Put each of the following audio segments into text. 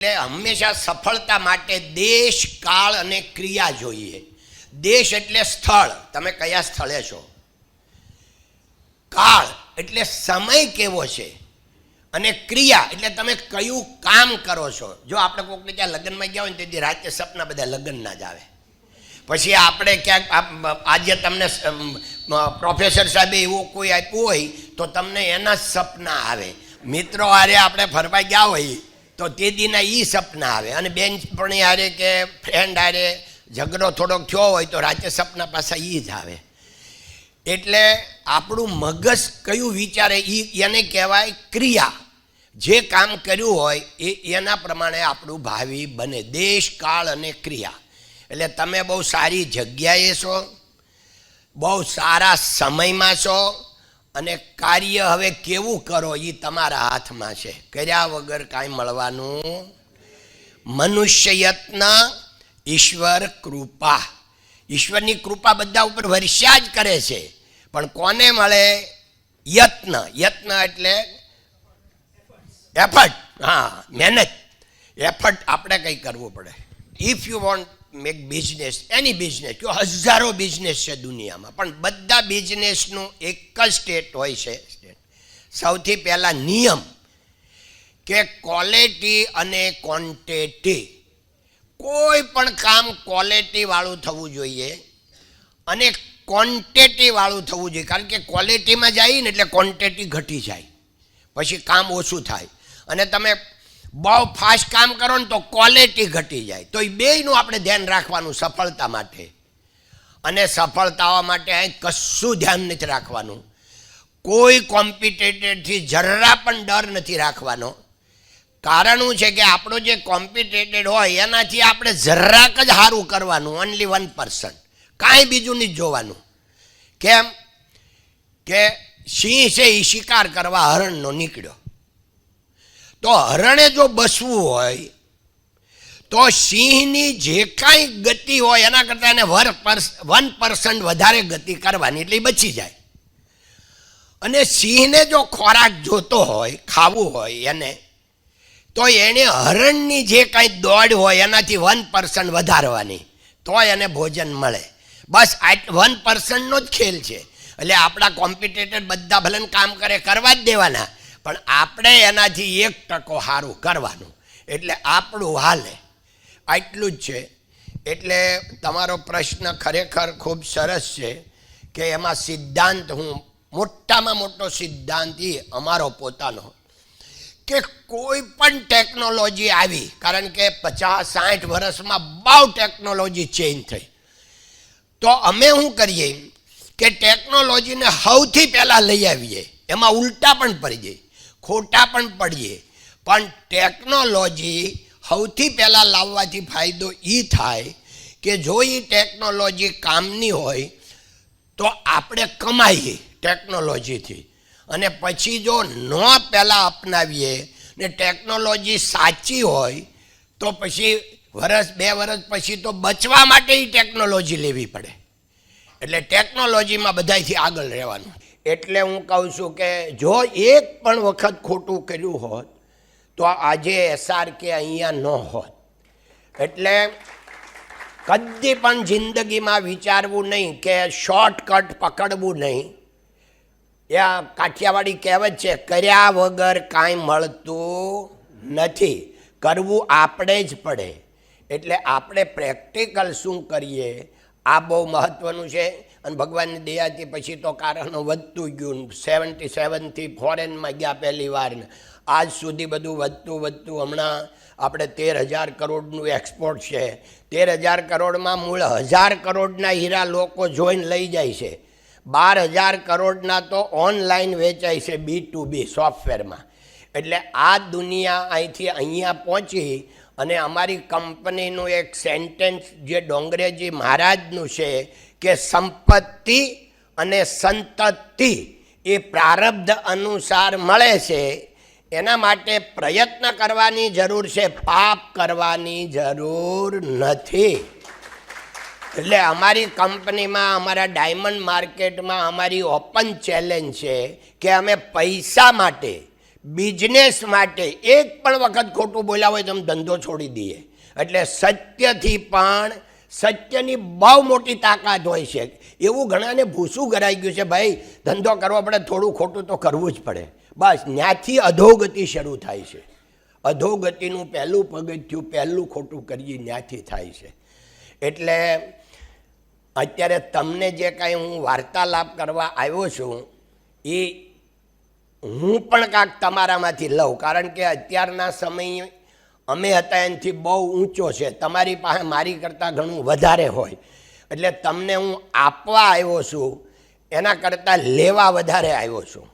એટલે હંમેશા સફળતા માટે દેશ, કાળ અને ક્રિયા જોઈએ. દેશ એટલે સ્થળ, તમે કયા સ્થળે છો. કાળ એટલે સમય કેવો છે, અને ક્રિયા એટલે તમે કયું કામ કરો છો. જો આપણે કોઈકને ત્યાં લગ્નમાં ગયા હોય ને તેથી રાતે સપના બધા લગ્નના જ આવે. પછી આપણે ક્યાંક આજે તમને પ્રોફેસર સાહેબે એવું કોઈ આપ્યું હોય તો તમને એના જ સપના આવે. મિત્રો હારે આપણે ફરવા ગયા હોય તો તે દીના એ સપના આવે. અને બેનપણી હારે કે ફ્રેન્ડ હારે ઝઘડો થોડોક થયો હોય તો રાતે સપના પાછા એ જ આવે. એટલે આપણું મગજ કયું વિચારે એને કહેવાય ક્રિયા. જે કામ કર્યું હોય એના પ્રમાણે આપણું ભાવિ બને. દેશ, કાળ અને ક્રિયા. એટલે તમે બહુ સારી જગ્યાએ છો, બહુ સારા સમયમાં છો, અને કાર્ય હવે કેવું કરો એ તમારા હાથમાં છે. કર્યા વગર કાંઈ મળવાનું. મનુષ્ય યત્ન, ઈશ્વર કૃપા. ઈશ્વરની કૃપા બધા ઉપર વર્ષા જ કરે છે, પણ કોને મળે? યત્ન. યત્ન એટલે એફર્ટ. હા, મહેનત, એફર્ટ આપણે કંઈ કરવું પડે. If you want make business, any business, જો હજારો બિઝનેસ છે દુનિયામાં, પણ બધા બિઝનેસનું એક જ સ્ટેટ હોય છે. સૌથી પહેલાં નિયમ કે ક્વોલિટી અને ક્વોન્ટિટી. કોઈ પણ કામ ક્વોલિટીવાળું થવું જોઈએ અને ક્વોન્ટિટીવાળું થવું જોઈએ. કારણ કે ક્વોલિટીમાં જાય ને એટલે ક્વોન્ટિટી ઘટી જાય, પછી કામ ઓછું થાય. અને તમે બહુ ફાસ્ટ કામ કરો ને તો ક્વોલિટી ઘટી જાય. તો એ બેયનું આપણે ધ્યાન રાખવાનું સફળતા માટે. અને સફળતા માટે અહીં કશું ધ્યાન નથી રાખવાનું. કોઈ કોમ્પિટેટેડથી જરા પણ ડર નથી રાખવાનો. કારણ શું છે કે આપણો જે કોમ્પિટેટેડ હોય એનાથી આપણે જરાક જ સારું કરવાનું. ઓનલી 1%. કાંઈ બીજું નહીં જોવાનું. કેમ કે સિંહ છે એ શિકાર કરવા હરણનો નીકળ્યો, તો હરણે જો બસવું હોય તો સિંહની જે કાંઈ ગતિ હોય એના કરતાં એને 1% વધારે ગતિ કરવાની, એટલે એ બચી જાય. અને સિંહને જો ખોરાક જોતો હોય, ખાવું હોય એને, તો એણે હરણની જે કાંઈ દોડ હોય એનાથી 1% વધારવાની, તો એને ભોજન મળે. બસ આ 1%નો જ ખેલ છે. એટલે આપણા કોમ્પિટેટર બધા ભલે કામ કરે, કરવા જ દેવાના, પણ આપણે એનાથી 1% સારું કરવાનું, એટલે આપણું હાલે. આટલું જ છે. એટલે તમારો પ્રશ્ન ખરેખર ખૂબ સરસ છે કે એમાં સિદ્ધાંત, હું મોટામાં મોટો સિદ્ધાંત એ અમારો પોતાનો કે કોઈ પણ ટેકનોલોજી આવી, કારણ કે 50-60 વર્ષમાં બહુ ટેકનોલોજી ચેન્જ થઈ, તો અમે શું કરીએ કે ટેકનોલોજીને સૌથી પહેલાં લઈ આવીએ. એમાં ઉલટા પણ પડીએ, ખોટા પણ પડીએ, પણ ટેકનોલોજી સૌથી પહેલાં લાવવાથી ફાયદો એ થાય કે જો એ ટેકનોલોજી કામની હોય તો આપણે કમાઈએ ટેકનોલોજીથી. અને પછી જો ન પહેલાં અપનાવીએ ને ટેકનોલોજી સાચી હોય તો પછી 1-2 વર્ષ પછી તો બચવા માટે એ ટેકનોલોજી લેવી પડે. એટલે ટેકનોલોજીમાં બધાથી આગળ રહેવાનું. એટલે હું કહું છું કે જો એક પણ વખત ખોટું કર્યું હોત તો આજે SRK અહીંયા ન હોત. એટલે કદી પણ જિંદગીમાં વિચારવું નહીં કે શોર્ટકટ પકડવું નહીં. ત્યાં કાઠિયાવાડી કહેવત છે, કર્યા વગર કાંઈ મળતું નથી, કરવું આપણે જ પડે. એટલે આપણે પ્રેક્ટિકલ શું કરીએ આ બહુ મહત્ત્વનું છે. અને ભગવાનની દયાથી પછી તો કારણો વધતું ગયું. 77થી ફોરેનમાં ગયા પહેલી વાર, આજ સુધી બધું વધતું. હમણાં આપણે 13,000 કરોડનું એક્સપોર્ટ છે. 13,000 કરોડમાં મૂળ 1,000 કરોડના હીરા લોકો જોઈને લઈ જાય છે. 12,000 કરોડના તો ઓનલાઈન વેચાય છે, B2B સોફ્ટવેરમાં. એટલે આ દુનિયા અહીંથી અહીંયા પહોંચી. અને અમારી કંપનીનું એક સેન્ટેન્સ જે ડોંગરેજી મહારાજનું છે કે સંપત્તિ અને સંતતિ એ પ્રારબ્ધ અનુસાર મળે છે. એના માટે પ્રયત્ન કરવાની જરૂર છે, પાપ કરવાની જરૂર નથી. એટલે અમારી કંપનીમાં, અમારા ડાયમંડ માર્કેટમાં અમારી ઓપન ચેલેન્જ છે કે અમે પૈસા માટે બિઝનેસ માટે એક પણ વખત ખોટું બોલ્યા હોય તો અમે ધંધો છોડી દઈએ. એટલે સત્યથી પણ સત્યની બહુ મોટી તાકાત હોય છે. એવું ઘણાને ભૂસું કરાઈ ગયું છે, ભાઈ ધંધો કરવો પડે, થોડું ખોટું તો કરવું જ પડે. બસ ત્યાંથી અધોગતિ શરૂ થાય છે. અધોગતિનું પહેલું પગથિયું પહેલું ખોટું કરીએ ત્યાંથી થાય છે. એટલે અત્યારે તમને જે કાંઈ હું વાર્તાલાપ કરવા આવ્યો છું એ હું પણ કાંઈક તમારામાંથી લઉં, કારણ કે અત્યારના સમય અમે હતા એનાથી બહુ ઊંચો છે. તમારી પાસે મારી કરતાં ઘણું વધારે હોય, એટલે તમને હું આપવા આવ્યો છું એના કરતાં લેવા વધારે આવ્યો છું.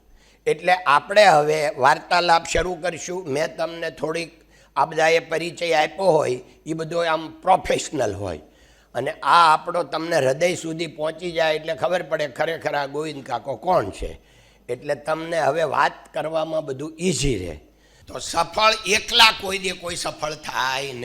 એટલે આપણે હવે વાર્તાલાપ શરૂ કરીશું. મેં તમને થોડીક આ બધાએ પરિચય આપ્યો હોય એ બધો આમ પ્રોફેશનલ હોય, અને આ આપણો તમને હૃદય સુધી પહોંચી જાય એટલે ખબર પડે ખરેખર આ ગોવિંદ કાકો કોણ છે. એટલે તમને હવે વાત કરવામાં બધું ઇઝી રહે. તો સફળ એકલા કોઈ દે કોઈ સફળ થાય નહીં.